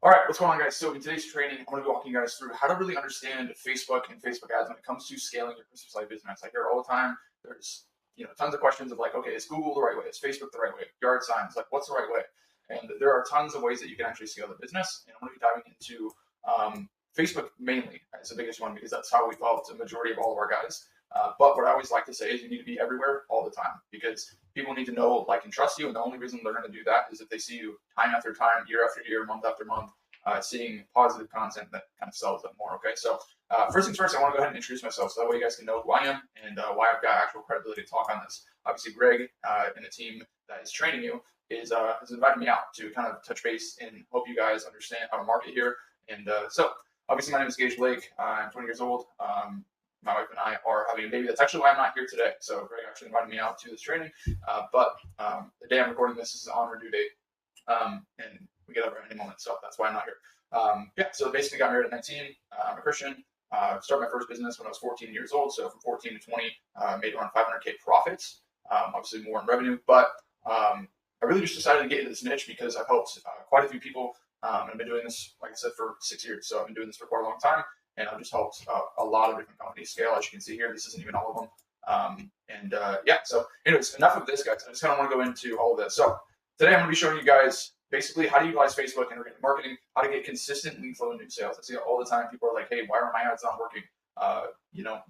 All right, what's going on, guys? So in today's training, I'm going to be walking you guys through how to really understand Facebook and Facebook ads when it comes to scaling your Christmas light business. I hear it all the time. There's tons of questions of like, okay, is Google the right way? Is Facebook the right way? Yard signs, like what's the right way? And there are tons of ways that you can actually scale the business. And I'm going to be diving into Facebook mainly as the biggest one because that's how we've helped the majority of all of our guys. But what I always like to say is you need to be everywhere all the time because people need to know, like, and trust you. And the only reason they're going to do that is if they see you time after time, year after year, month after month, seeing positive content that kind of sells them more. Okay, so first things first, I want to go ahead and introduce myself so that way you guys can know who I am and why I've got actual credibility to talk on this. Obviously, Greg and the team that is training you has invited me out to kind of touch base and help you guys understand how to market here. And so, obviously, my name is Gage Blake. I'm 20 years old. My wife and I are having a baby. That's actually why I'm not here today. So Greg actually invited me out to this training. But the day I'm recording this is on her due date. And we get over at any moment. So that's why I'm not here. So basically got married at 19. I'm a Christian. Started my first business when I was 14 years old. So from 14 to 20, made around 500K profits. Obviously more in revenue. But I really just decided to get into this niche because I've helped quite a few people. I've been doing this, like I said, for 6 years. So I've been doing this for quite a long time. And I've just helped a lot of different companies scale. As you can see here, this isn't even all of them. So anyways, enough of this, guys. I just kind of want to go into all of this. So today I'm going to be showing you guys basically how to utilize Facebook and organic marketing, how to get consistent lead flow and new sales. I see it all the time. People are like, hey, why are my ads not working?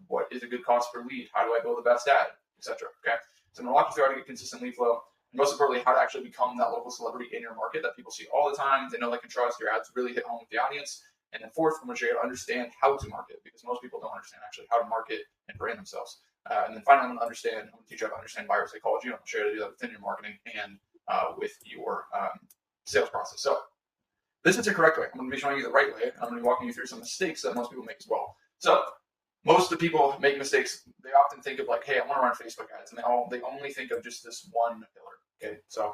What is a good cost per lead? How do I build the best ad, etc. Okay. So I'm going to walk you through how to get consistent lead flow. And most importantly, how to actually become that local celebrity in your market that people see all the time. They know they can trust. Your ads really hit home with the audience. And then fourth, I'm going to show you how to understand how to market because most people don't understand actually how to market and brand themselves. And then finally, I'm going to teach you how to understand buyer psychology. And I'm going to show you how to do that within your marketing and with your sales process. So this is the correct way. I'm going to be showing you the right way. I'm going to be walking you through some mistakes that most people make as well. So most of the people make mistakes. They often think of like, hey, I want to run Facebook ads. And they only think of just this one pillar. Okay. So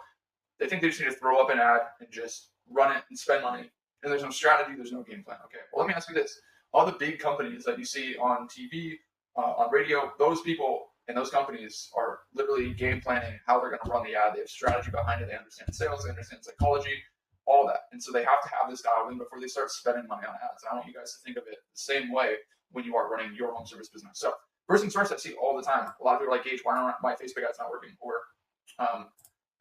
they think they just need to throw up an ad and just run it and spend money. And there's no strategy, there's no game plan. Okay, well, let me ask you this. All the big companies that you see on TV, on radio, those people and those companies are literally game planning how they're going to run the ad. They have strategy behind it. They understand sales, they understand psychology, all that. And so they have to have this dialed in before they start spending money on ads. And I want you guys to think of it the same way when you are running your home service business. So first things first, I see all the time. A lot of people are like, Gage, why aren't my Facebook ads not working? Or,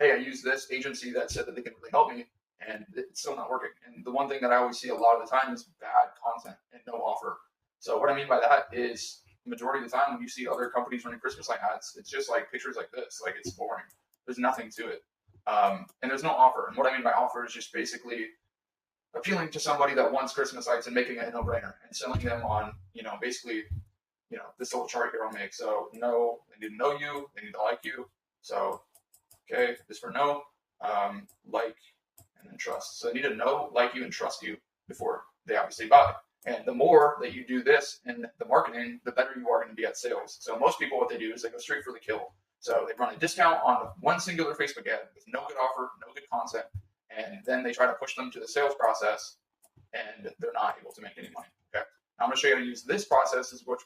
hey, I use this agency that said that they can really help me, and it's still not working. And the one thing that I always see a lot of the time is bad content and no offer. So what I mean by that is the majority of the time when you see other companies running Christmas light ads, it's just like pictures like this. Like, it's boring. There's nothing to it. And there's no offer. And what I mean by offer is just basically appealing to somebody that wants Christmas lights and making it a no-brainer and selling them on, this little chart here I'll make. So no, they need to know you. They need to like you. So, okay, this for no, like, and then trust. So they need to know, like you, and trust you before they obviously buy. And the more that you do this in the marketing, the better you are going to be at sales. So most people, what they do is they go straight for the kill. So they run a discount on one singular Facebook ad with no good offer, no good content, and then they try to push them to the sales process, and they're not able to make any money. Okay, now I'm going to show you how to use this process, is what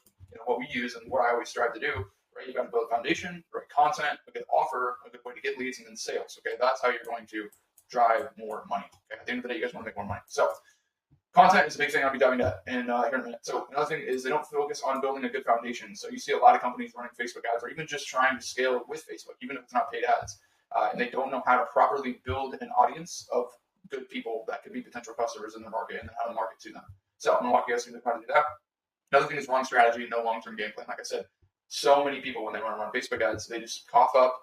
we use and what I always strive to do. Right, you got to build a foundation, right content, a good offer, a good way to get leads, and then sales. Okay, that's how you're going to drive more money. Okay, at the end of the day, you guys want to make more money. So content is a big thing I'll be diving into here in a minute. So another thing is they don't focus on building a good foundation. So you see a lot of companies running Facebook ads or even just trying to scale with Facebook, even if it's not paid ads. And they don't know how to properly build an audience of good people that could be potential customers in the market and how to market to them. So I'm going to walk you guys through how to do that. Another thing is wrong strategy, no long-term game plan. Like I said, so many people, when they want to run Facebook ads, they just cough up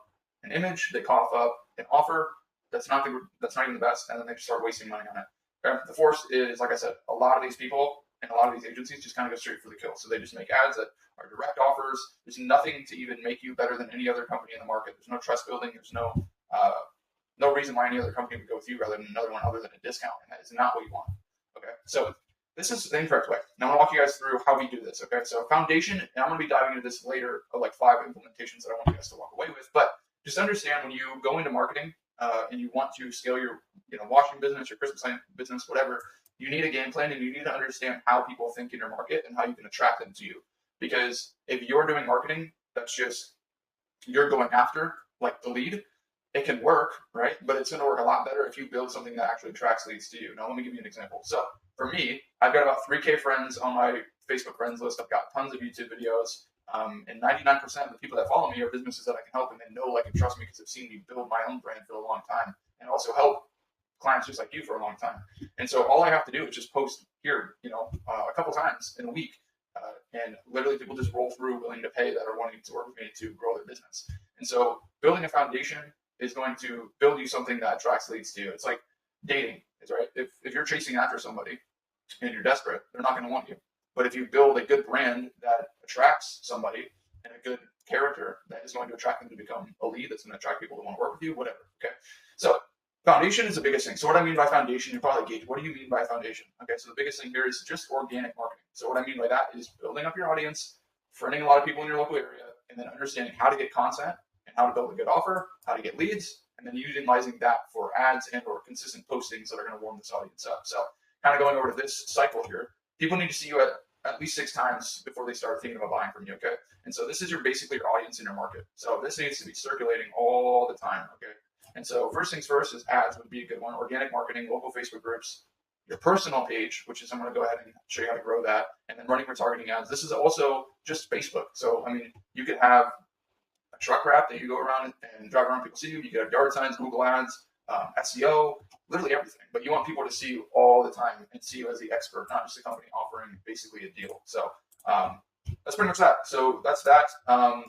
an image, they cough up an offer that's not even the best, and then they just start wasting money on it. Okay? The force is, like I said, a lot of these people and a lot of these agencies just kind of go straight for the kill. So they just make ads that are direct offers. There's nothing to even make you better than any other company in the market. There's no trust building. There's no reason why any other company would go with you rather than another one other than a discount, and that is not what you want. Okay, so this is the incorrect way. Now I'm going to walk you guys through how we do this. Okay, so foundation, and I'm going to be diving into this later of like 5 implementations that I want you guys to walk away with. But just understand, when you go into marketing and you want to scale your washing business, your Christmas light business, whatever, you need a game plan and you need to understand how people think in your market and how you can attract them to you. Because if you're doing marketing that's just you're going after like the lead, it can work, right? But it's going to work a lot better if you build something that actually attracts leads to you. Now, let me give you an example. So for me, I've got about 3K friends on my Facebook friends list. I've got tons of YouTube videos. And 99% of the people that follow me are businesses that I can help, and they know, like, and trust me because they've seen me build my own brand for a long time and also help clients just like you for a long time. And so all I have to do is just post here, a couple times in a week. And literally people just roll through willing to pay that are wanting to work with me to grow their business. And so building a foundation is going to build you something that attracts leads to you. It's like dating, is right. If you're chasing after somebody and you're desperate, they're not going to want you. But if you build a good brand that attracts somebody and a good character that is going to attract them to become a lead, that's going to attract people to want to work with you, whatever. Okay. So foundation is the biggest thing. So what I mean by foundation, you're probably like, Gage, what do you mean by foundation? Okay, so the biggest thing here is just organic marketing. So what I mean by that is building up your audience, friending a lot of people in your local area, and then understanding how to get content and how to build a good offer, how to get leads, and then utilizing that for ads and or consistent postings that are going to warm this audience up. So kind of going over to this cycle here, people need to see you at least 6 times before they start thinking about buying from you, okay? And so this is basically your audience in your market. So this needs to be circulating all the time, okay? And so first things first is ads would be a good one. Organic marketing, local Facebook groups, your personal page, which is I'm going to go ahead and show you how to grow that, and then running retargeting ads. This is also just Facebook. So, I mean, you could have a truck wrap that you go around and drive around, people see you. You could have yard signs, Google ads, SEO, literally everything. But you want people to see you all the time and see you as the expert, not just a company offering basically a deal. So that's pretty much that. So that's that. So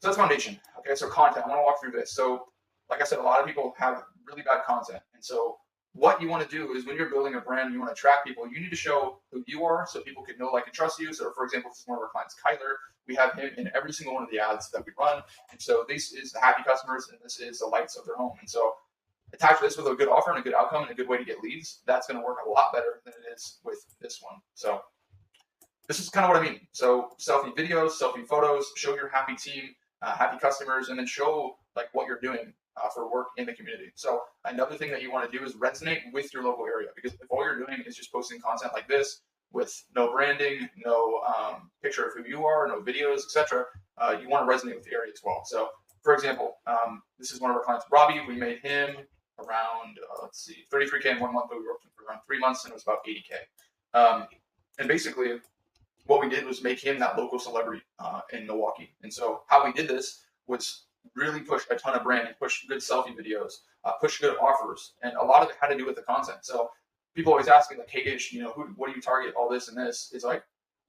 that's foundation. Okay, so content. I want to walk through this. So like I said, a lot of people have really bad content. And so what you want to do is when you're building a brand, you want to attract people, you need to show who you are so people can know, like, and trust you. So for example, this is one of our clients, Kyler. We have him in every single one of the ads that we run. And so this is the happy customers and this is the lights of their home. And so attach this with a good offer and a good outcome and a good way to get leads. That's going to work a lot better than it is with this one. So this is kind of what I mean. So selfie videos, selfie photos, show your happy team, happy customers, and then show like what you're doing for work in the community. So another thing that you want to do is resonate with your local area, because if all you're doing is just posting content like this with no branding, no picture of who you are, no videos, etc., you want to resonate with the area as well. So for example, this is one of our clients, Robbie. We made him around, 33K in 1 month, but we worked him for around 3 months and it was about 80K. And basically what we did was make him that local celebrity in Milwaukee. And so how we did this was really push a ton of branding, push good selfie videos, push good offers, and a lot of it had to do with the content. So people always ask me like, hey Gage, what do you target, all this and this? It's like,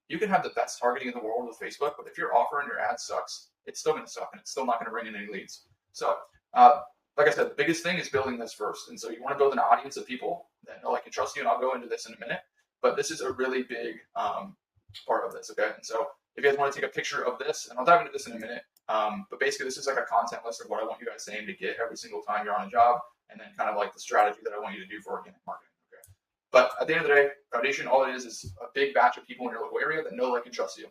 you can have the best targeting in the world with Facebook, but if your offer and your ad sucks, it's still going to suck and it's still not going to bring in any leads. So like I said, the biggest thing is building this first. And so you want to build an audience of people that know, like, and trust you, and I'll go into this in a minute, but this is a really big part of this, okay? And so if you guys want to take a picture of this, and I'll dive into this in a minute, but basically this is like a content list of what I want you guys to aim to get every single time you're on a job, and then kind of like the strategy that I want you to do for organic marketing, okay? But at the end of the day, foundation, all it is a big batch of people in your local area that know, like, and trust you,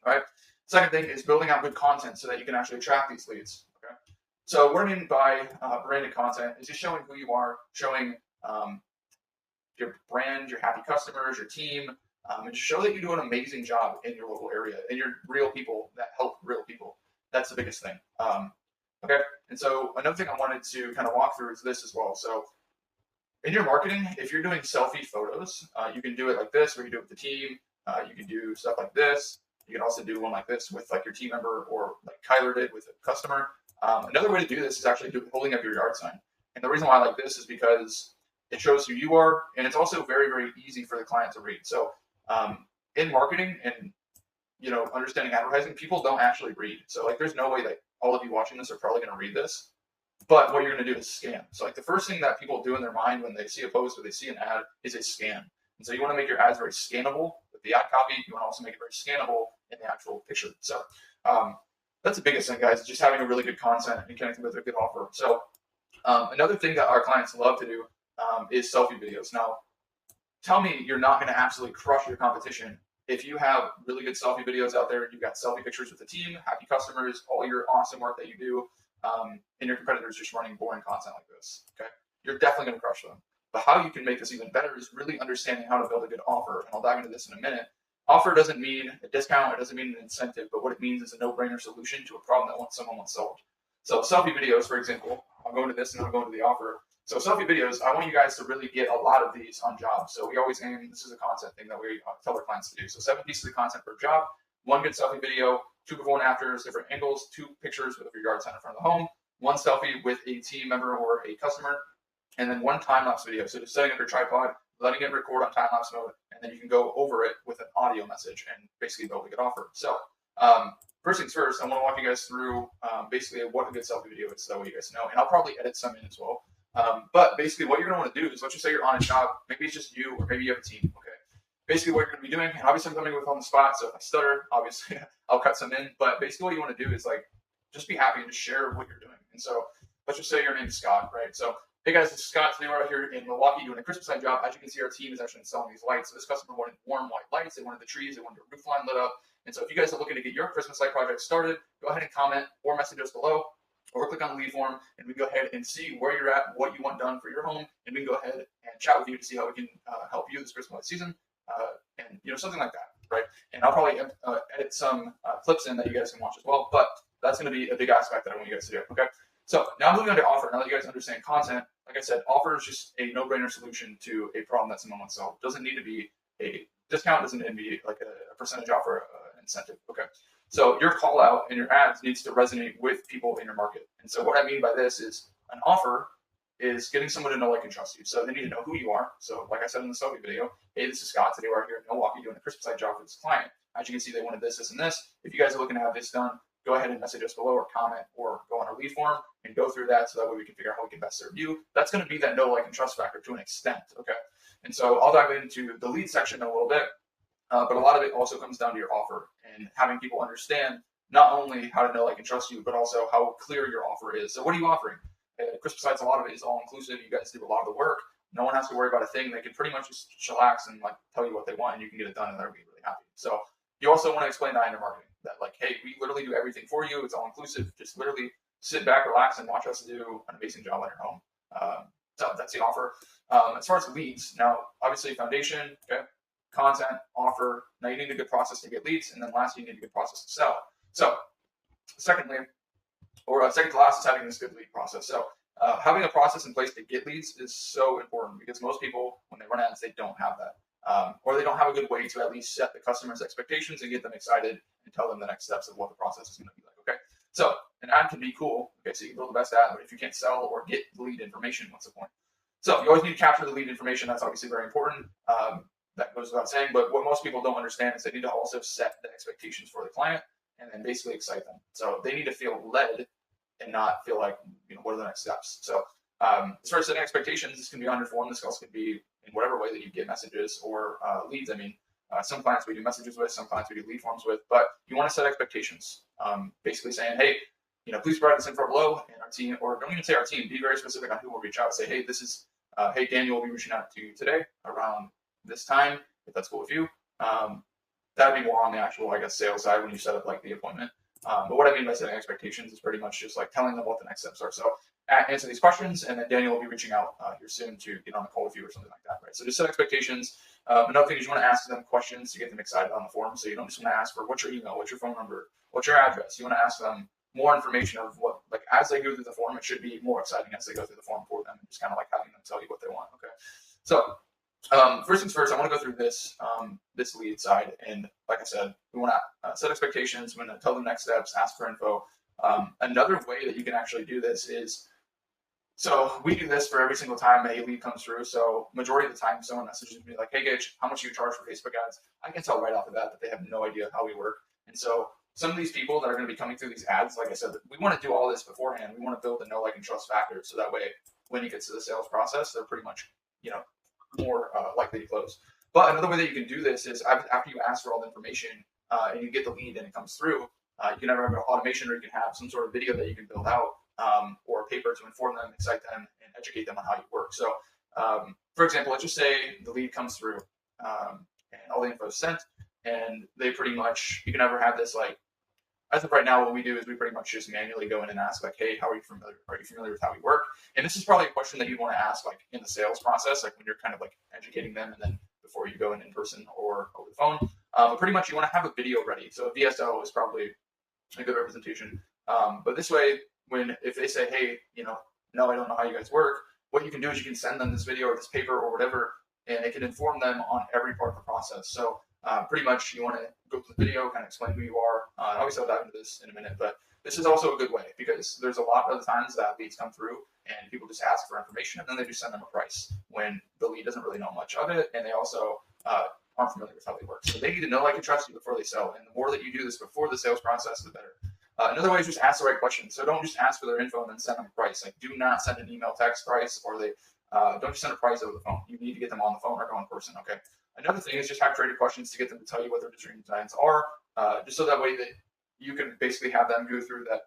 all right? Second thing is building out good content so that you can actually attract these leads, okay? So what I mean by branded content is just showing who you are, showing your brand, your happy customers, your team, and show that you do an amazing job in your local area and you're real people that help real people. That's the biggest thing. Okay, and so another thing I wanted to kind of walk through is this as well. So in your marketing, if you're doing selfie photos, you can do it like this, where you do it with the team. You can do stuff like this. You can also do one like this with like your team member, or like Kyler did with a customer. Another way to do this is actually holding up your yard sign. And the reason why I like this is because it shows who you are, and it's also very, very easy for the client to read. So in marketing and understanding advertising, people don't actually read. So like there's no way that all of you watching this are probably going to read this. But what you're going to do is scan. So like the first thing that people do in their mind when they see a post or they see an ad is a scan. And so you want to make your ads very scannable with the ad copy. You want to also make it very scannable in the actual picture. So that's the biggest thing, guys, is just having a really good content and connecting with a good offer. So another thing that our clients love to do is selfie videos. Now, tell me you're not going to absolutely crush your competition if you have really good selfie videos out there. You've got selfie pictures with the team, happy customers, all your awesome work that you do, and your competitors just running boring content like this. Okay, you're definitely going to crush them. But how you can make this even better is really understanding how to build a good offer. And I'll dive into this in a minute. Offer doesn't mean a discount. It doesn't mean an incentive. But what it means is a no-brainer solution to a problem that someone wants solved. So selfie videos, for example, I'll go into this and I'll go into the offer. So selfie videos, I want you guys to really get a lot of these on jobs. So we always aim, this is a content thing that we tell our clients to do. So 7 pieces of content per job, 1 good selfie video, 2 before and afters, different angles, 2 pictures with your yard sign in front of the home, 1 selfie with a team member or a customer, and then 1 time-lapse video. So just setting up your tripod, letting it record on time-lapse mode, and then you can go over it with an audio message and basically build a good offer. So first things first, I want to walk you guys through basically what a good selfie video is, so that way you guys know. And I'll probably edit some in as well. But basically what you're going to want to do is, let's just say you're on a job, maybe it's just you, or maybe you have a team, okay? Basically what you're going to be doing, and obviously I'm coming with on the spot, so if I stutter, obviously I'll cut some in, but basically what you want to do is like, just be happy and just share what you're doing. And so let's just say your name is Scott, right? So, hey guys, this is Scott. Today we're out here in Milwaukee doing a Christmas light job. As you can see, our team is actually installing these lights. So this customer wanted warm white lights. They wanted the trees. They wanted the roof line lit up. And so if you guys are looking to get your Christmas light project started, go ahead and comment or message us below, or click on the lead form, and we can go ahead and see where you're at, what you want done for your home, and we can go ahead and chat with you to see how we can help you this Christmas light season, and something like that, right? And I'll probably edit some clips in that you guys can watch as well, but that's going to be a big aspect that I want you guys to do, okay? So now moving on to offer. Now that you guys understand content, like I said, offer is just a no-brainer solution to a problem that someone wants to solve. It doesn't need to be a discount, doesn't need to be like a percentage off or an incentive, okay? So your call out and your ads needs to resonate with people in your market. And so what I mean by this is an offer is getting someone to know, like, and trust you. So they need to know who you are. So like I said in the selfie video, hey, this is Scott. Today we're here in Milwaukee doing a Christmas light job for this client. As you can see, they wanted this, this, and this. If you guys are looking to have this done, go ahead and message us below or comment or go on our lead form and go through that so that way we can figure out how we can best serve you. That's going to be that know, like, and trust factor to an extent, okay? And so I'll dive into the lead section in a little bit, but a lot of it also comes down to your offer and having people understand not only how to know, like, and trust you, but also how clear your offer is. So what are you offering? Christmas lights, a lot of it is all inclusive. You guys do a lot of the work. No one has to worry about a thing. They can pretty much just chillax and like tell you what they want, and you can get it done, and they'll be really happy. So you also want to explain that in your marketing, that like, hey, we literally do everything for you. It's all inclusive. Just literally sit back, relax, and watch us do an amazing job on your home. So that's the offer. As far as leads, now obviously foundation, okay, content, offer. Now you need a good process to get leads, and then lastly, you need a good process to sell. So secondly, or second to last is having this good lead process. So having a process in place to get leads is so important, because most people, when they run ads, they don't have that. Or they don't have a good way to at least set the customer's expectations and get them excited and tell them the next steps of what the process is going to be like, okay? So an ad can be cool, okay, so you can build the best ad, but if you can't sell or get lead information, what's the point? So you always need to capture the lead information. That's obviously very important. That goes without saying, but what most people don't understand is they need to also set the expectations for the client and then basically excite them. So they need to feel led and not feel like, what are the next steps? So as far as setting expectations, this can be on your form. This also can be in whatever way that you get messages or leads. I mean, some clients we do messages with, some clients we do lead forms with, but you want to set expectations. Basically saying, hey, please provide this info below, and our team, or don't even say our team, be very specific on who will reach out. Say, hey, this is, hey, Daniel will be reaching out to you today around this time, if that's cool with you. That would be more on the actual, I guess, sales side when you set up like the appointment. But what I mean by setting expectations is pretty much just like telling them what the next steps are. So answer these questions, and then Daniel will be reaching out here soon to get on a call with you or something like that, right? So just set expectations. Another thing is you want to ask them questions to get them excited on the form. So you don't just want to ask for what's your email, what's your phone number, what's your address. You want to ask them more information of what, like, as they go through the form, it should be more exciting as they go through the form for them, and just kind of like having them tell you what they want, okay? So first things first, I want to go through this this lead side, and like I said, we want to set expectations. We want to tell them next steps, ask for info. Another way that you can actually do this is, so we do this for every single time a lead comes through. So majority of the time, someone messages me like, "Hey, Gage, how much do you charge for Facebook ads?" I can tell right off the bat that they have no idea how we work, and so some of these people that are going to be coming through these ads, like I said, we want to do all this beforehand. We want to build the know, like, and trust factor, so that way when it gets to the sales process, they're pretty much more likely to close. But another way that you can do this is after you ask for all the information and you get the lead and it comes through, you can either have an automation, or you can have some sort of video that you can build out, or a paper to inform them, excite them, and educate them on how you work. So for example, let's just say the lead comes through and all the info is sent, and they pretty much, you can never have this like, as of right now, what we do is we pretty much just manually go in and ask like, hey, how are you familiar? Are you familiar with how we work? And this is probably a question that you'd want to ask like in the sales process, like when you're kind of like educating them, and then before you go in person or over the phone. But pretty much you want to have a video ready. So a VSO is probably a good representation. But this way, if they say, hey, no, I don't know how you guys work, what you can do is you can send them this video or this paper or whatever, and it can inform them on every part of the process. So pretty much you want to go through the video, kind of explain who you are. Obviously I'll dive into this in a minute, but this is also a good way because there's a lot of the times that leads come through and people just ask for information and then they just send them a price when the lead doesn't really know much of it, and they also aren't familiar with how they work. So they need to know, like, and trust you before they sell. And the more that you do this before the sales process, the better. Another way is just ask the right questions. So don't just ask for their info and then send them a price. Like, do not send an email text price, or don't just send a price over the phone. You need to get them on the phone or go in person. Okay. Another thing is just have creative questions to get them to tell you what their dream designs are, just so that way that you can basically have them go through that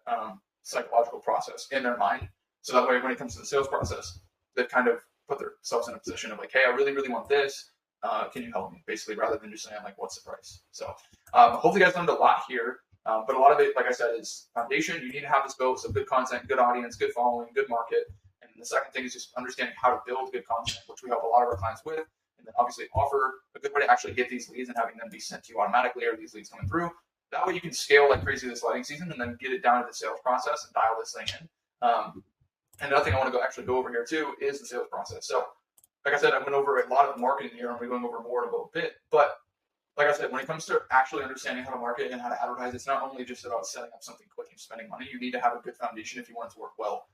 psychological process in their mind. So that way, when it comes to the sales process, they've kind of put themselves in a position of like, hey, I really, really want this. Can you help me? Basically, rather than just saying like, what's the price? So hopefully you guys learned a lot here. But a lot of it, like I said, is foundation. You need to have this built. So good content, good audience, good following, good market. And the second thing is just understanding how to build good content, which we help a lot of our clients with. And then obviously offer a good way to actually get these leads and having them be sent to you automatically, or these leads coming through. That way you can scale like crazy this lighting season and then get it down to the sales process and dial this thing in. And another thing I want to go over here too is the sales process. So like I said, I went over a lot of marketing here. I'm going over more in a little bit, but like I said, when it comes to actually understanding how to market and how to advertise, it's not only just about setting up something quick and spending money. You need to have a good foundation if you want it to work well.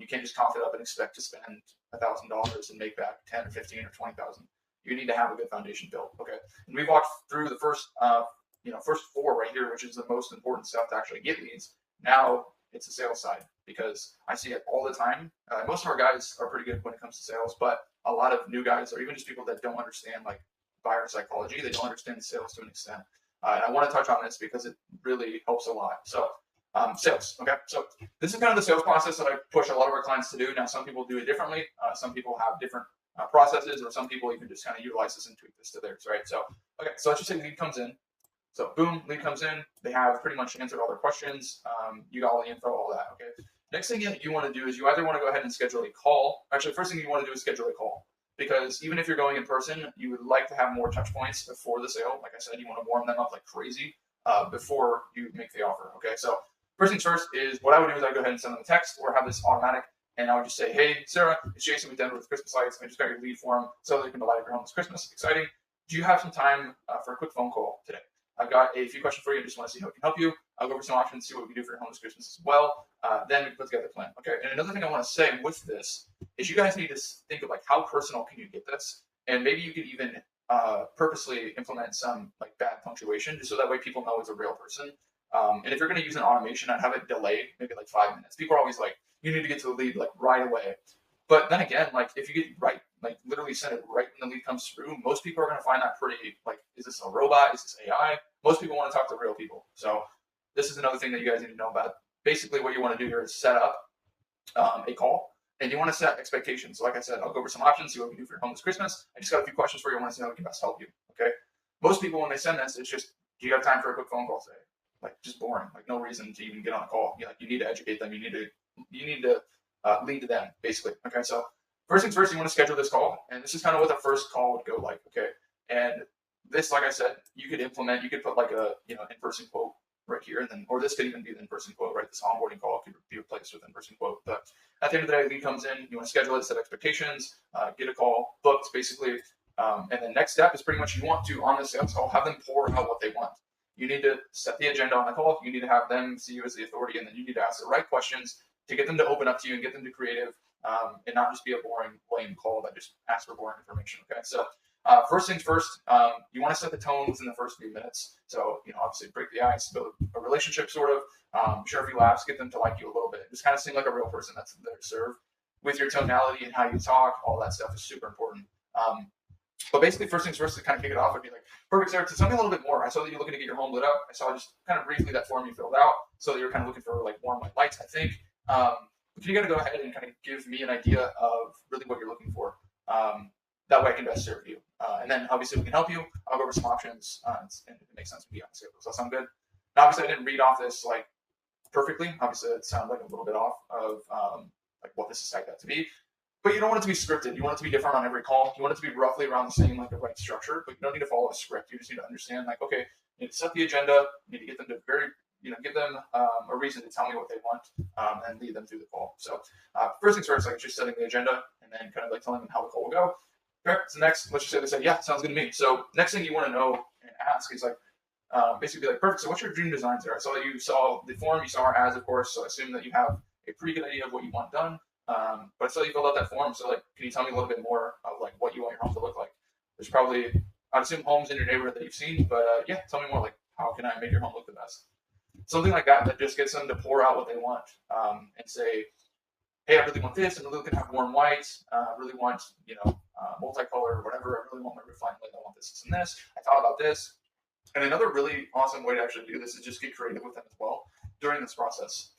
You can't just cough it up and expect to spend $1,000 and make back 10 or 15 or 20,000. You need to have a good foundation built. Okay. And we walked through the first four right here, which is the most important stuff to actually get leads. Now it's the sales side, because I see it all the time. Most of our guys are pretty good when it comes to sales, but a lot of new guys, or even just people that don't understand like buyer psychology, they don't understand sales to an extent. And I want to touch on this because it really helps a lot. So sales. Okay. So this is kind of the sales process that I push a lot of our clients to do. Now, some people do it differently. Some people have different processes, or some people even just kind of utilize this and tweak this to theirs, right? So, okay. So let's just say lead comes in. So boom, lead comes in. They have pretty much answered all their questions. You got all the info, all that. Okay. Next thing you want to do is you either want to go ahead and schedule a call. Actually, first thing you want to do is schedule a call. Because even if you're going in person, you would like to have more touch points before the sale. Like I said, you want to warm them up like crazy before you make the offer. Okay, so first things first is what I would do is I go ahead and send them a text or have this automatic, and I would just say, hey, Sarah, it's Jason with Denver with Christmas Lights. I just got your lead form so that you can light up your home this Christmas. Exciting. Do you have some time for a quick phone call today? I've got a few questions for you. I just want to see how we can help you. I'll go over some options, see what we can do for your home this Christmas as well. Then we can put together a plan. Okay. And another thing I want to say with this is you guys need to think of like how personal can you get this, and maybe you could even purposely implement some like bad punctuation just so that way people know it's a real person. And if you're going to use an automation, I'd have it delayed maybe like 5 minutes. People are always like, you need to get to the lead like right away. But then again, like if you get right, like literally send it right when the lead comes through, most people are going to find that pretty like, is this a robot? Is this AI? Most people want to talk to real people. So this is another thing that you guys need to know about. Basically what you want to do here is set up a call, and you want to set expectations. So like I said, I'll go over some options, see what we can do for your home this Christmas. I just got a few questions for you. I want to see how we can best help you. Okay. Most people, when they send this, it's just, do you have time for a quick phone call today? Like just boring, like no reason to even get on a call. You need to educate them. You need to lead to them basically. Okay. So first things first, you want to schedule this call, and this is kind of what the first call would go like. Okay. And this, like I said, you could put like a, in-person quote right here, and then, or this could even be the in-person quote, right? This onboarding call could be replaced with in-person quote. But at the end of the day, lead comes in, you want to schedule it, set expectations, get a call booked basically. And the next step is pretty much you want to, on the sales call, have them pour out what they want. You need to set the agenda on the call. You need to have them see you as the authority, and then you need to ask the right questions to get them to open up to you and get them to creative, and not just be a boring, lame call that just asks for boring information. Okay. So first things first, you want to set the tone within the first few minutes. So, obviously break the ice, build a relationship sort of, share a few laughs, get them to like you a little bit. Just kind of seem like a real person that's there to serve. With your tonality and how you talk, all that stuff is super important. But basically first things first to kind of kick it off would be like, perfect, Sarah, tell me a little bit more. I saw that you're looking to get your home lit up. I saw just kind of briefly that form you filled out. So that you're kind of looking for like warm white lights, I think. But you got to go ahead and kind of give me an idea of really what you're looking for. That way I can best serve you. And then obviously we can help you. I'll go over some options, and if it makes sense, we can be on schedule. Does that sound good? Now, obviously I didn't read off this like perfectly. Obviously it sounds like a little bit off of like what this is typed out to be. But you don't want it to be scripted. You want it to be different on every call. You want it to be roughly around the same, like the right structure, but you don't need to follow a script. You just need to understand like, okay, you need to set the agenda. You need to get them to very give them a reason to tell me what they want, and lead them through the call. So first things first, like just setting the agenda and then kind of like telling them how the call will go. Okay, so next, let's just say they say, yeah, sounds good to me. So next thing you want to know and ask is like, basically be like, perfect, so what's your dream designs there? I saw that you saw the form, you saw our ads, of course, so I assume that you have a pretty good idea of what you want done. But I saw you filled out that form, so like, can you tell me a little bit more of like what you want your home to look like? There's probably, I'd assume, homes in your neighborhood that you've seen, but yeah, tell me more, like, how can I make your home look the best? Something like that just gets them to pour out what they want, and say, hey, I really want this, I'm really looking to have warm whites, I really want, multicolor or whatever, I really want my roof line lit, I want this and this, I thought about this. And another really awesome way to actually do this is just get creative with them as well during this process,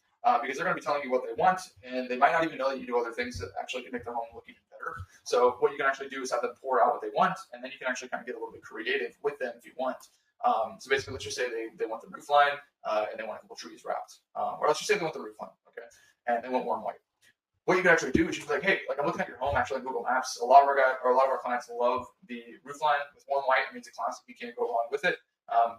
because they're going to be telling you what they want, and they might not even know that you do other things that actually can make their home look even better. So what you can actually do is have them pour out what they want, and then you can actually kind of get a little bit creative with them if you want. So basically, let's just say they want the roof line, and they want a couple trees wrapped, or let's just say they want the roof line, okay, and they want warm white. What you can actually do is you can be like, hey, like I'm looking at your home actually on Google Maps. A lot of our clients love the roof line with warm white. I mean, it's a classic. You can't go wrong with it.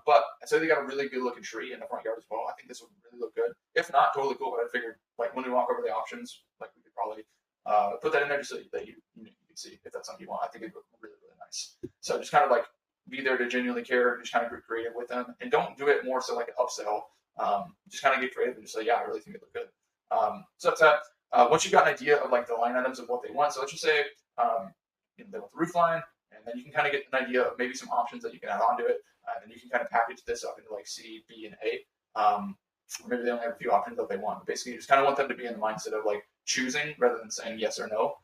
But I say they got a really good looking tree in the front yard as well. I think this would really look good. If not, totally cool. But I figured like when we walk over the options, like we could probably put that in there just so that you can see if that's something you want. I think it'd look really, really nice. So just kind of like be there to genuinely care, just kind of get creative with them, and don't do it more so like an upsell. Just kind of get creative and just say, yeah, I really think it look good. So that's that. Once you've got an idea of like the line items of what they want, so let's just say they want the roof line, and then you can kind of get an idea of maybe some options that you can add onto it, and you can kind of package this up into like C, B, and A. Or maybe they only have a few options that they want. But basically, you just kind of want them to be in the mindset of like choosing rather than saying yes or no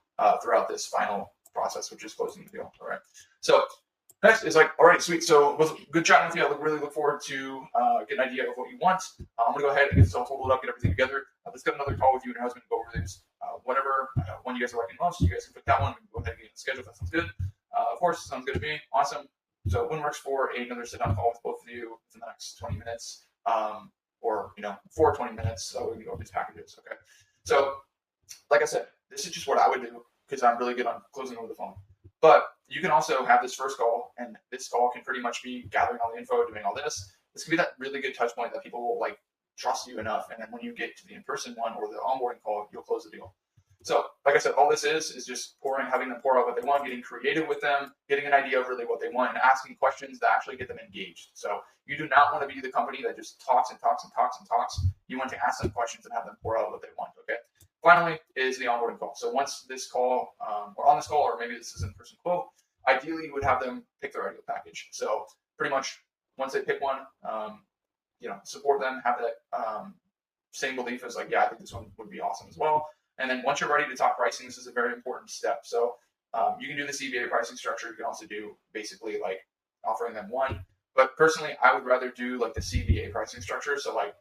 throughout this final process, which is closing the deal. All right. So next is like, all right, sweet. So it was good chatting with you. I really look forward to get an idea of what you want. I'm gonna go ahead and get this all totaled up, get everything together. Let's get another call with you and your husband to go over these. Whatever one you guys are liking most, you guys can pick that one. We can go ahead and get it scheduled. That sounds good. Of course, sounds good to me. Awesome. So when works for another sit-down call with both of you in the next 20 minutes, or for 20 minutes, so we can go over these packages. Okay. So, like I said, this is just what I would do because I'm really good on closing over the phone. But you can also have this first call, and this call can pretty much be gathering all the info, doing all this. This can be that really good touch point that people will like trust you enough, and then when you get to the in-person one or the onboarding call, you'll close the deal. So, like I said, all this is just having them pour out what they want, getting creative with them, getting an idea of really what they want, and asking questions that actually get them engaged. So you do not want to be the company that just talks and talks and talks and talks. You want to ask them questions and have them pour out what they want, okay? Finally is the onboarding call. So once this call, or on this call, or maybe this is an in-person quote, ideally you would have them pick their ideal package. So pretty much once they pick one, support them, have that same belief as like, yeah, I think this one would be awesome as well. And then once you're ready to talk pricing, this is a very important step. So you can do the CBA pricing structure. You can also do basically like offering them one. But personally, I would rather do like the CBA pricing structure. So like,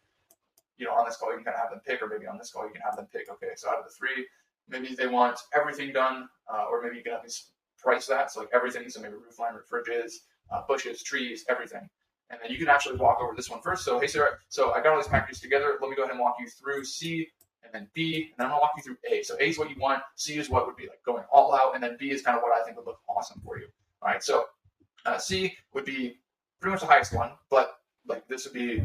on this call, you can kind of have them pick, or maybe on this call, you can have them pick, okay, so out of the three, maybe they want everything done, or maybe you can at least price that. So like everything, so maybe roof line, fridges, bushes, trees, everything. And then you can actually walk over this one first. So, hey, Sarah, so I got all these packages together. Let me go ahead and walk you through C, and then B, and then I'm gonna walk you through A. So A is what you want, C is what would be like going all out, and then B is kind of what I think would look awesome for you. All right, so C would be pretty much the highest one, but like this would be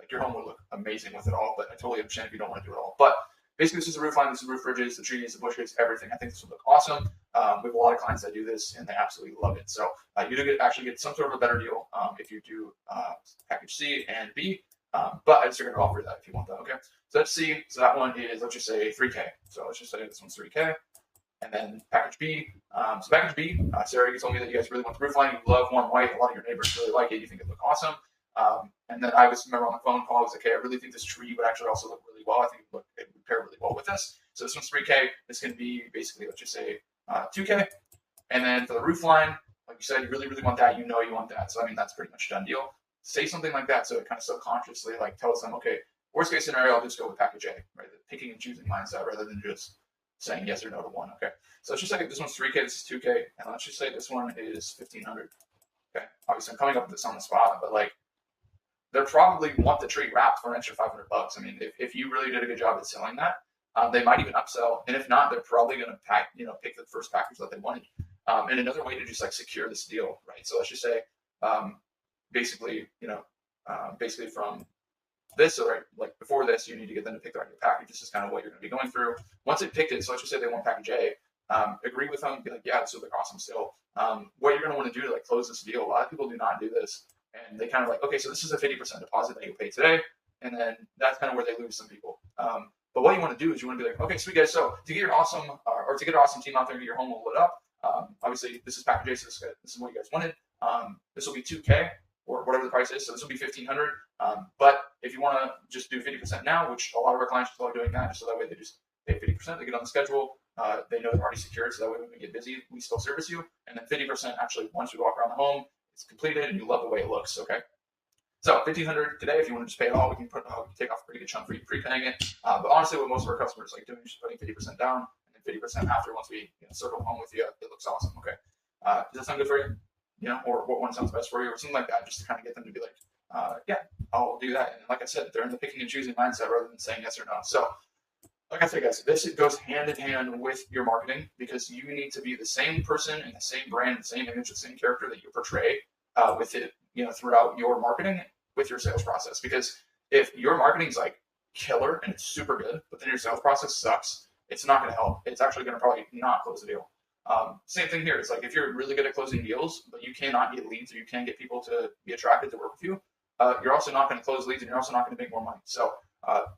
like your home would look amazing with it all. But I totally understand if you don't want to do it all. But basically, this is the roof line, this is the roof ridges, the trees, the bushes, everything. I think this would look awesome. We have a lot of clients that do this, and they absolutely love it. So you do actually get some sort of a better deal if you do package C and B. But I just going to offer that if you want that. Okay. So that's C. So that one is, let's just say 3K. So let's just say this one's 3K. And then package B. So package B, Sarah, you told me that you guys really want the roof line. You love warm white. A lot of your neighbors really like it. You think it look awesome. And then I remember on the phone call, I was like, okay, I really think this tree would actually also look really well. I think it would pair really well with this. So this one's 3K. This can be basically, let's just say 2K. And then for the roof line, like you said, you really, really want that. You want that. So, I mean, that's pretty much a done deal. Say something like that so it kind of subconsciously like tells them, okay, worst case scenario, I'll just go with package A, right? The picking and choosing mindset rather than just saying yes or no to one. Okay. So let's just say this one's 3K, this is 2K, and let's just say this one is 1,500. Okay. Obviously, I'm coming up with this on the spot, but like, they'll probably want the tree wrapped for an extra $500. I mean, if you really did a good job at selling that, they might even upsell. And if not, they're probably going to pick the first package that they wanted. And another way to just like secure this deal, right? So let's just say, basically from this. So right, like before this, you need to get them to pick the right package. This is kind of what you're going to be going through. Once they picked it, so let's just say they want package A, agree with them, be like, yeah, this will look awesome still. What you're going to want to do to like close this deal, a lot of people do not do this. And they kind of like, okay, so this is a 50% deposit that you'll pay today. And then that's kind of where they lose some people. But what you want to do is you want to be like, okay, sweet guys. So to get your awesome, or to get an awesome team out there and get your home all lit up, obviously this is package A, so this is what you guys wanted. This will be 2K or whatever the price is. So this will be 1,500. But if you want to just do 50% now, which a lot of our clients are doing that, so that way they just pay 50%, they get on the schedule. They know they're already secured, so that way when we get busy, we still service you. And then 50% actually, once we walk around the home, it's completed and you love the way it looks, okay? So 1,500 today, if you want to just pay it all, we can take off a pretty good chunk for you prepaying it. But honestly, what most of our customers like doing is just putting 50% down and then 50% after once we circle home with you. It looks awesome, okay? Does that sound good for you? Or what one sounds best for you or something like that, just to kind of get them to be like, yeah, I'll do that. And like I said, they're in the picking and choosing mindset rather than saying yes or no. So like I said, guys, this goes hand in hand with your marketing because you need to be the same person and the same brand, the same image, the same character that you portray with it, throughout your marketing with your sales process. Because if your marketing is like killer and it's super good, but then your sales process sucks, it's not going to help. It's actually going to probably not close the deal. Same thing here. It's like if you're really good at closing deals, but you cannot get leads or you can't get people to be attracted to work with you, you're also not going to close leads and you're also not going to make more money. So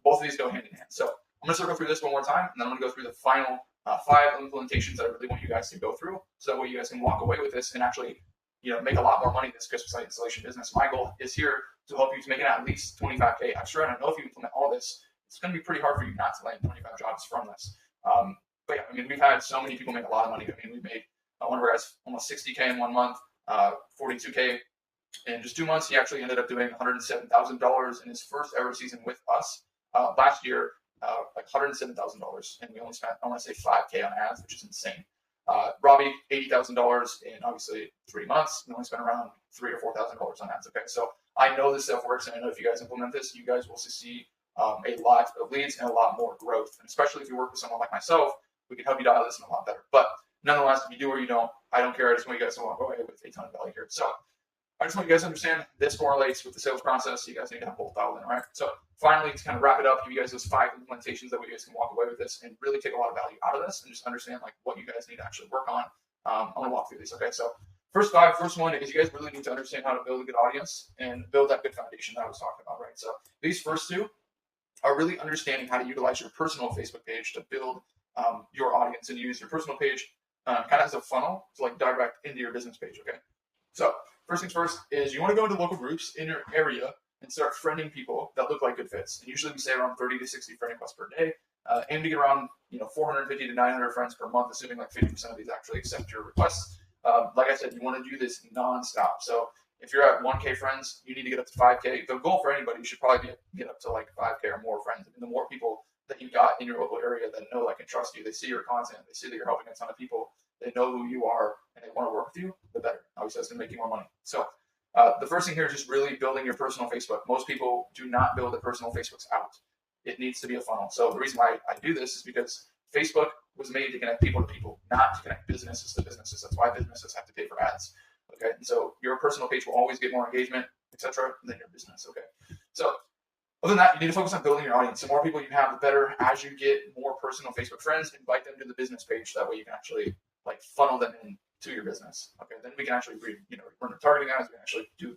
both of these go hand in hand. So I'm going to circle through this one more time, and then I'm going to go through the final 5 implementations that I really want you guys to go through, so that way you guys can walk away with this and actually, make a lot more money in this Christmas light installation business. My goal is here to help you to make it at least 25K extra, and I know if you implement all this, it's going to be pretty hard for you not to land 25 jobs from this. But yeah, we've had so many people make a lot of money. We made one of our guys almost 60K in 1 month, 42K in just 2 months. He actually ended up doing $107,000 in his first ever season with us. Last year, like $107,000, and we only spent, I want to say, 5K on ads, which is insane. Robbie, $80,000 in obviously 3 months. We only spent around $3,000 or $4,000 on ads. Okay, so I know this stuff works, and I know if you guys implement this, you guys will see a lot of leads and a lot more growth. And especially if you work with someone like myself, we can help you dial this in a lot better. But nonetheless, if you do or you don't, I don't care. I just want you guys to walk away with a ton of value here. So I just want you guys to understand this correlates with the sales process. So you guys need to have both dialed in, right? So finally, to kind of wrap it up, give you guys those 5 implementations that you guys can walk away with this and really take a lot of value out of this and just understand like what you guys need to actually work on. I'm gonna walk through these. Okay, so first one is you guys really need to understand how to build a good audience and build that good foundation that I was talking about, right? So these first 2 are really understanding how to utilize your personal Facebook page to build your audience and use your personal page kind of as a funnel to like direct into your business page. Okay, so first things first is you want to go into local groups in your area and start friending people that look like good fits. And usually we say around 30 to 60 friend requests per day. Aim to get around 450 to 900 friends per month, assuming like 50% of these actually accept your requests. Like I said, you want to do this nonstop. So if you're at 1K friends, you need to get up to 5K. The goal for anybody should probably be get up to like 5K or more friends. And the more people that you got in your local area that know, like, and trust you, they see your content, they see that you're helping a ton of people, they know who you are, and they want to work with you, the better. Obviously, that's going to make you more money. So the first thing here is just really building your personal Facebook. Most people do not build their personal Facebooks out. It needs to be a funnel. So the reason why I do this is because Facebook was made to connect people to people, not to connect businesses to businesses. That's why businesses have to pay for ads. Okay, and so your personal page will always get more engagement, etc., than your business. Okay, so other than that, you need to focus on building your audience. The more people you have, the better. As you get more personal Facebook friends, invite them to the business page. That way you can actually like funnel them into your business. Okay, then we can actually run the targeting ads. We can actually do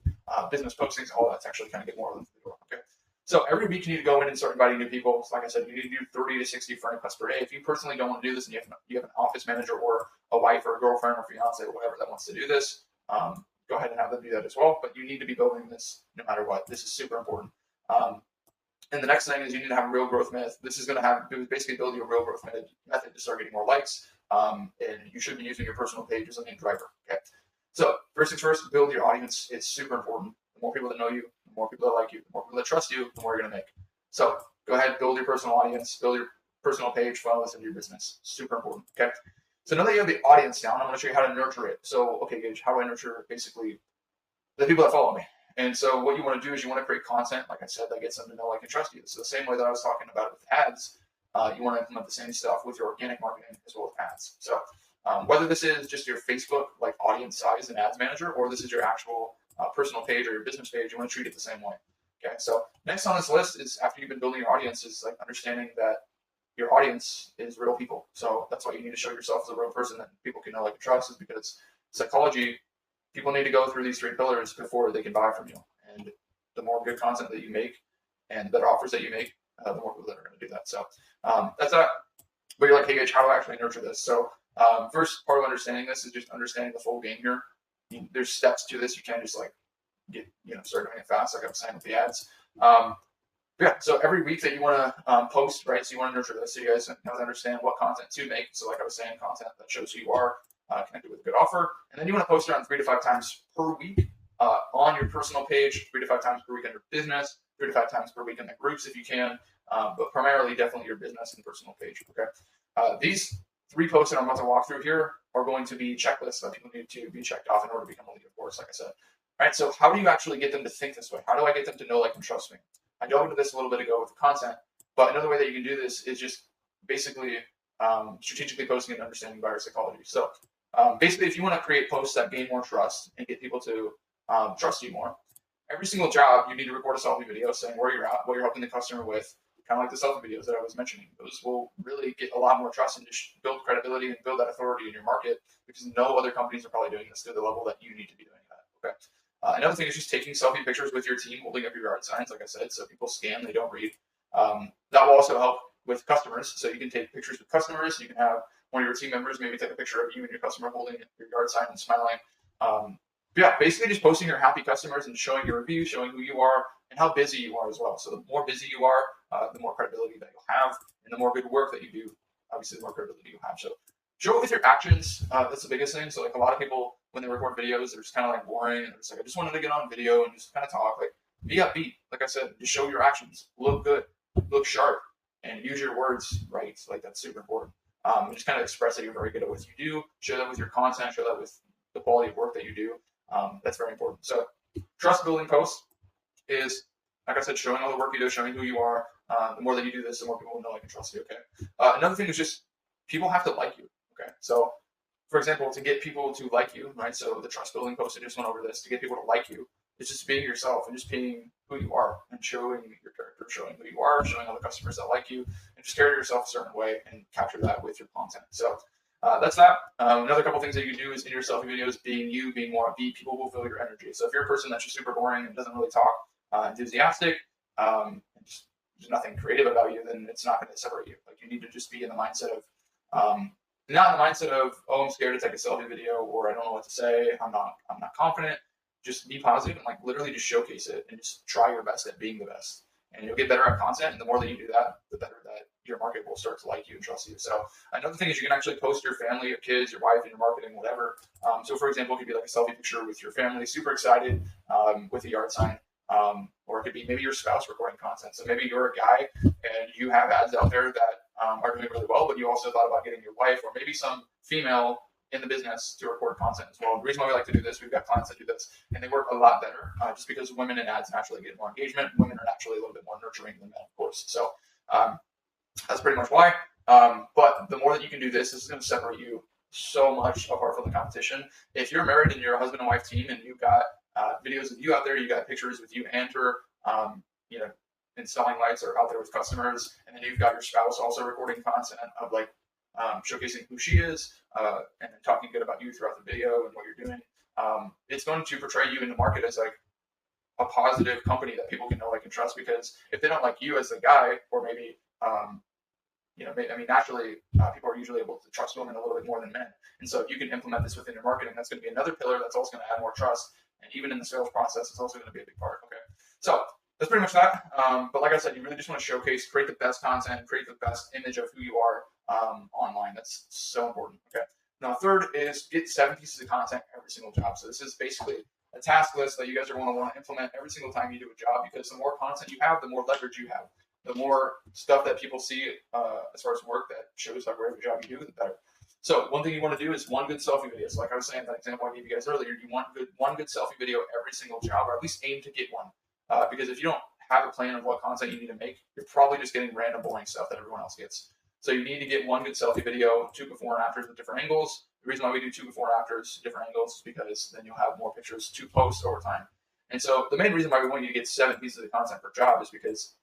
business postings. All that's actually kind of get more of them through the door. Okay, so every week you need to go in and start inviting new people. So like I said, you need to do 30 to 60 friend requests per day. If you personally don't want to do this and you have an office manager or a wife or a girlfriend or fiance or whatever that wants to do this, go ahead and have them do that as well. But you need to be building this no matter what. This is super important. And the next thing is you need to have a real growth method. This is going to basically build your real growth method to start getting more likes. And you should be using your personal page as a main driver. Okay. So first things first, build your audience. It's super important. The more people that know you, the more people that like you, the more people that trust you, the more you're going to make. So go ahead, build your personal audience, build your personal page, funnel this into your business. Super important. Okay. So now that you have the audience down, I'm going to show you how to nurture it. So, okay, Gage, how do I nurture basically the people that follow me? And so what you want to do is you want to create content, like I said, that gets them to know, like, and trust you. So the same way that I was talking about it with ads, you want to implement the same stuff with your organic marketing as well as ads. So whether this is just your Facebook like audience size and ads manager, or this is your actual personal page or your business page, you want to treat it the same way. Okay, so next on this list is, after you've been building your audience, is like understanding that your audience is real people. So that's why you need to show yourself as a real person that people can know, like, and trust, is because psychology, people need to go through these 3 pillars before they can buy from you. And the more good content that you make and the better offers that you make, the more people that are going to do that. So that's that. But you're like, hey, Gage, how do I actually nurture this? So first part of understanding this is just understanding the full game here. There's steps to this. You can't just like start doing it fast, like I was saying with the ads. Yeah, so every week that you want to post, right? So you want to nurture this, so you guys understand what content to make. So like I was saying, content that shows who you are, connected with a good offer, and then you want to post around 3 to 5 times per week on your personal page, 3 to 5 times per week on your business, 3 to 5 times per week in the groups if you can, but primarily definitely your business and personal page. Okay, these 3 posts that I'm about to walk through here are going to be checklists that people need to be checked off in order to become a lead, of course, like I said. All right, so how do you actually get them to think this way? How do I get them to know, like, and trust me? I dove into this a little bit ago with the content, but another way that you can do this is just basically strategically posting and understanding buyer psychology. So basically, if you want to create posts that gain more trust and get people to trust you more, every single job you need to record a selfie video saying where you're at, what you're helping the customer with, kind of like the selfie videos that I was mentioning. Those will really get a lot more trust and just build credibility and build that authority in your market, because no other companies are probably doing this to the level that you need to be doing that. Okay. Another thing is just taking selfie pictures with your team, holding up your yard signs, like I said, so people scan, they don't read. That will also help with customers. So you can take pictures with customers. You can have one of your team members maybe take a picture of you and your customer holding your yard sign and smiling. Yeah, basically just posting your happy customers and showing your review, showing who you are and how busy you are as well. So the more busy you are, the more credibility that you'll have, and the more good work that you do, obviously the more credibility you have. So show it with your actions. That's the biggest thing. So like a lot of people, when they record videos, they're just kind of like boring. And it's like, I just wanted to get on video and just kind of talk. Like, be upbeat. Like I said, just show your actions. Look good. Look sharp. And use your words right. Like, that's super important. Just kind of express that you're very good at what you do. Show that with your content. Show that with the quality of work that you do. That's very important. So trust building posts is, like I said, showing all the work you do, showing who you are. The more that you do this, the more people will know, like, and trust you. Okay. Another thing is just people have to like you. Okay. So, for example, to get people to like you, right? So the trust building post, I just went over this. To get people to like you, it's just being yourself and just being who you are and showing your character, showing who you are, showing all the customers that like you, and just carry yourself a certain way and capture that with your content. So that's that. Another couple things that you can do is in your selfie videos, being you, being more upbeat, people will feel your energy. So if you're a person that's just super boring and doesn't really talk, enthusiastic, and just there's nothing creative about you, then it's not going to separate you. Like, you need to just be in the mindset of, not in the mindset of, oh, I'm scared to take a selfie video, or I don't know what to say, I'm not confident. Just be positive and like literally just showcase it and just try your best at being the best. And you'll get better at content, and the more that you do that, the better that your market will start to like you and trust you. So another thing is you can actually post your family, your kids, your wife, and your marketing, whatever. So for example, it could be like a selfie picture with your family, super excited, with a yard sign. Or it could be maybe your spouse recording content. So maybe you're a guy and you have ads out there that are doing really well, but you also thought about getting your wife or maybe some female in the business to record content as well. The reason why we like to do this, we've got clients that do this, and they work a lot better, just because women in ads naturally get more engagement. Women are naturally a little bit more nurturing than men, of course. So that's pretty much why. But the more that you can do this is going to separate you so much apart from the competition. If you're married and you're a husband and wife team and you've got videos of you out there, you got pictures with you and her, installing lights or out there with customers, and then you've got your spouse also recording content of like showcasing who she is, and then talking good about you throughout the video and what you're doing. It's going to portray you in the market as like a positive company that people can know, like, and trust, because if they don't like you as a guy, or maybe naturally, people are usually able to trust women a little bit more than men. And so if you can implement this within your marketing, that's going to be another pillar that's also going to add more trust. And even in the sales process, it's also going to be a big part. Okay. So that's pretty much that. But like I said, you really just want to showcase, create the best content, create the best image of who you are online. That's so important. Okay. Now, third is get 7 pieces of content every single job. So this is basically a task list that you guys are going to want to implement every single time you do a job, because the more content you have, the more leverage you have. The more stuff that people see as far as work that shows like whatever job you do, the better. So one thing you want to do is one good selfie video. So like I was saying, that example I gave you guys earlier, you want one good selfie video every single job, or at least aim to get one. Because if you don't have a plan of what content you need to make, you're probably just getting random boring stuff that everyone else gets. So you need to get one good selfie video, 2 before and afters with different angles. The reason why we do 2 before and afters, different angles, is because then you'll have more pictures to post over time. And so the main reason why we want you to get 7 pieces of content per job is because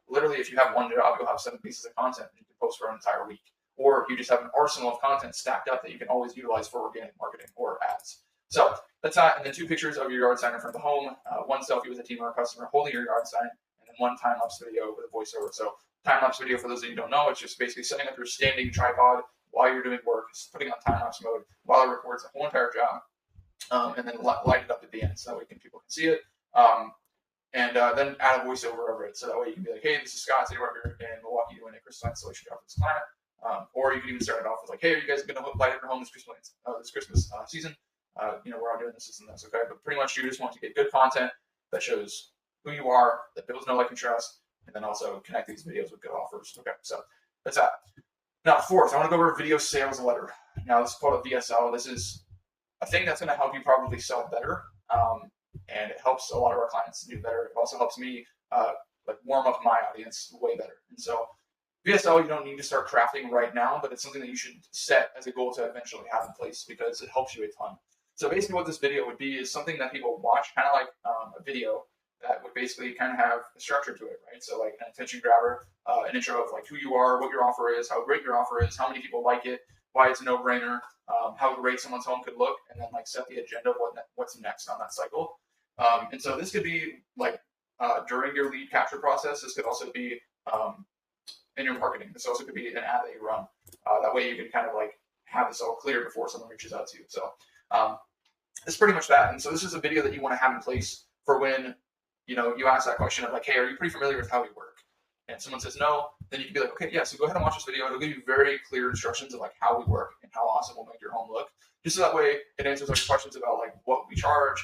literally if you have one job, you'll have 7 pieces of content and you can post for an entire week. Or you just have an arsenal of content stacked up that you can always utilize for organic marketing or ads. So that's that. And then 2 pictures of your yard sign in front of the home, 1 selfie with a team or a customer holding your yard sign, and then 1 time-lapse video with a voiceover. So time-lapse video, for those of you who don't know, it's just basically setting up your standing tripod while you're doing work, putting on time-lapse mode while it records the whole entire job, and then light it up at the end so that way people can see it. And then add a voiceover over it, so that way you can be like, hey, this is Scott, today we're here in Milwaukee doing a crystal installation job for this client. Or you can even start it off with like, hey, are you guys going to light up your home this Christmas season? We're all doing this and this, okay? But pretty much you just want to get good content that shows who you are, that builds know, like, and trust, and then also connect these videos with good offers. Okay, so that's that. Now, 4th, I want to go over video sales letter. Now, this is called a VSL. This is a thing that's going to help you probably sell better, and it helps a lot of our clients do better. It also helps me warm up my audience way better. And so VSL, you don't need to start crafting right now, but it's something that you should set as a goal to eventually have in place because it helps you a ton. So basically what this video would be is something that people watch, kind of like a video that would basically kind of have a structure to it, right? So like an attention grabber, an intro of like who you are, what your offer is, how great your offer is, how many people like it, why it's a no-brainer, how great someone's home could look, and then like set the agenda of what's next on that cycle. And so this could be like during your lead capture process. This could also be in your marketing. This also could be an ad that you run. That way you can kind of like have this all clear before someone reaches out to you. So it's pretty much that. And so this is a video that you want to have in place for when you ask that question of like, hey, are you pretty familiar with how we work? And someone says no, then you can be like, okay, yeah, so go ahead and watch this video. It'll give you very clear instructions of like how we work and how awesome we'll make your home look. Just so that way it answers all your questions about like what we charge,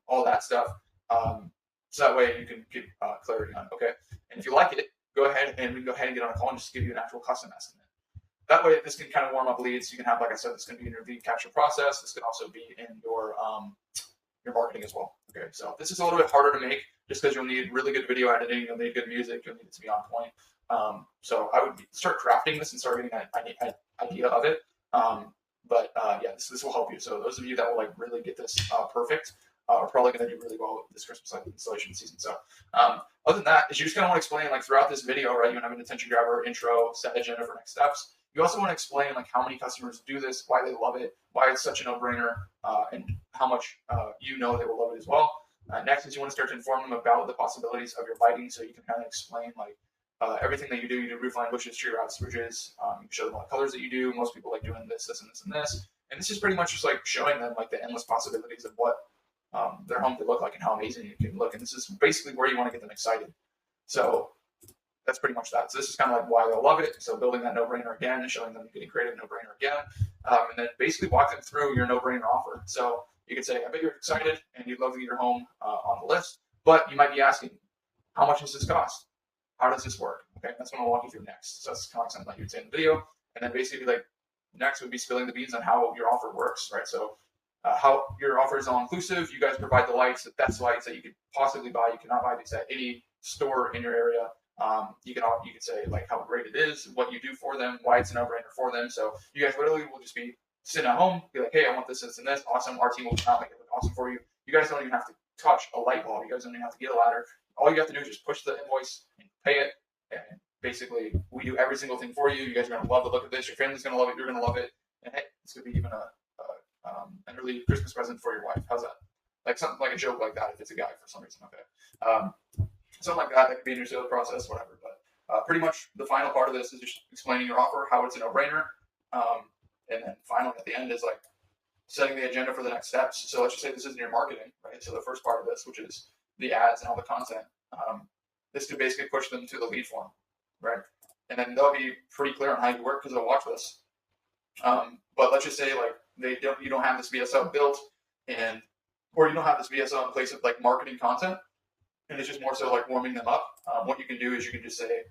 all that stuff. So that way you can get clarity on it, okay? And if you like it, go ahead and we can go ahead and get on a call and just give you an actual custom estimate. That way this can kind of warm up leads. You can have, like I said, this can be in your lead capture process. This can also be in your marketing as well. Okay, so this is a little bit harder to make just because you'll need really good video editing, you'll need good music, you'll need it to be on point. So I would start crafting this and start getting an idea of it. Yeah, this will help you. So those of you that will like really get this perfect are probably going to do really well with this Christmas installation season. So other than that, is you just kind of want to explain like throughout this video, right? You want to have an attention grabber, intro, set agenda for next steps. You also want to explain like how many customers do this, why they love it, why it's such a no-brainer, and how much they will love it as well. Next is you want to start to inform them about the possibilities of your lighting, so you can kind of explain like everything that you do. You do roofline, bushes, tree routes, bridges. You can show them all the colors that you do. Most people like doing this, this, and this, and this. And this is pretty much just like showing them like the endless possibilities of what their home could look like and how amazing it can look. And this is basically where you want to get them excited. So that's pretty much that. So this is kind of like why they'll love it. So building that no-brainer again and showing them getting creative no-brainer again. And then basically walk them through your no-brainer offer. So you could say, I bet you're excited and you'd love to get your home on the list, but you might be asking, how much does this cost? How does this work? Okay, that's what I'll walk you through next. So that's kind of like something that you'd say in the video. And then basically like next would be spilling the beans on how your offer works, right? So how your offer is all inclusive. You guys provide the lights, the best lights that you could possibly buy. You cannot buy these at any store in your area. You can say like how great it is, what you do for them, why it's a no-brainer for them. So you guys literally will just be sitting at home, be like, hey, I want this, this, and this. Awesome. Our team will come out, make it look awesome for you. You guys don't even have to touch a light bulb. You guys don't even have to get a ladder. All you have to do is just push the invoice and pay it. And basically, we do every single thing for you. You guys are going to love the look of this. Your family's going to love it. You're going to love it. And hey, this could be even an early Christmas present for your wife. How's that? Like something like a joke like that if it's a guy for some reason. Okay. Something like that could be in your sales process, whatever. But pretty much the final part of this is just explaining your offer, how it's a no-brainer. And then finally at the end is like setting the agenda for the next steps. So let's just say this is in your marketing, right? So the first part of this, which is the ads and all the content, this could basically push them to the lead form, right? And then they'll be pretty clear on how you work because they'll watch this. But let's just say like you don't have this VSL built or you don't have this VSL in place of like marketing content, and it's just more so like warming them up. What you can do is you can just say,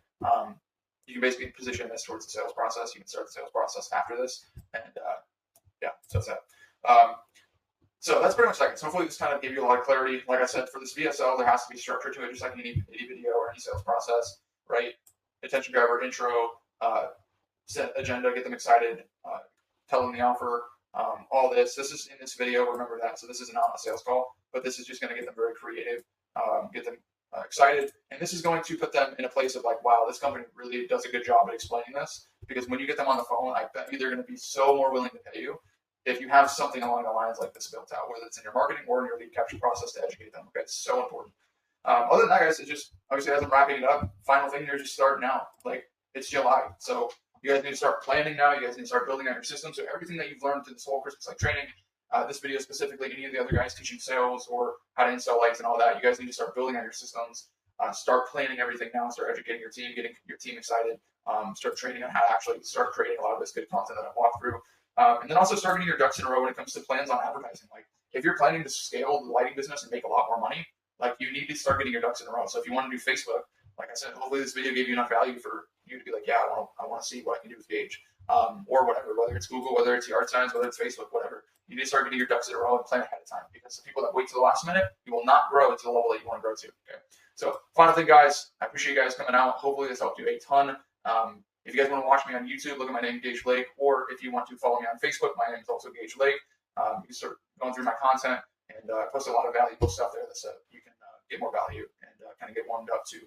you can basically position this towards the sales process. You can start the sales process after this. And yeah, so that's that. So that's pretty much that. So hopefully this kind of gave you a lot of clarity. Like I said, for this VSL, there has to be structure to it, just like any video or any sales process, right? Attention grabber, intro, set agenda, get them excited, tell them the offer, all this. This is in this video. Remember that. So this is not a sales call, but this is just going to get them very creative, get them excited, and this is going to put them in a place of like, wow, this company really does a good job at explaining this. Because when you get them on the phone, I bet you they're going to be so more willing to pay you if you have something along the lines like this built out, whether it's in your marketing or in your lead capture process to educate them. Okay, it's so important. Other than that, guys, it's just obviously as I'm wrapping it up, final thing here, just start now. Like, it's July, so you guys need to start planning now. You guys need to start building out your system. So everything that you've learned through this whole Christmas light training, this video specifically, any of the other guys teaching sales or how to install lights and all that, you guys need to start building out your systems. Start planning everything now. Start educating your team, getting your team excited. Start training on how to actually start creating a lot of this good content that I've walked through. And then also start getting your ducks in a row when it comes to plans on advertising. Like, if you're planning to scale the lighting business and make a lot more money, like, you need to start getting your ducks in a row. So if you want to do Facebook, like I said, hopefully this video gave you enough value for you to be like, yeah, I want to see what I can do with Gage, or whatever, whether it's Google, whether it's Yard Signs, whether it's Facebook, whatever. You need to start getting your ducks in a row and plan ahead of time, because the people that wait to the last minute, you will not grow to the level that you want to grow to. Okay. So final thing, guys, I appreciate you guys coming out. Hopefully this helped you a ton. If you guys want to watch me on YouTube, look at my name, Gage Lake, or if you want to follow me on Facebook, my name is also Gage Lake. You can start going through my content, and I post a lot of valuable stuff there that you can get more value and kind of get warmed up to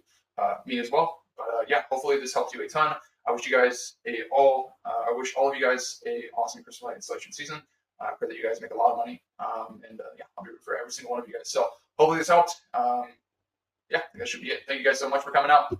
me as well. But yeah, hopefully this helped you a ton. I wish you guys I wish all of you guys a awesome Christmas light installation season. I pray that you guys make a lot of money, and yeah, I'll be rooting for every single one of you guys. So hopefully this helped. Yeah, I think that should be it. Thank you guys so much for coming out.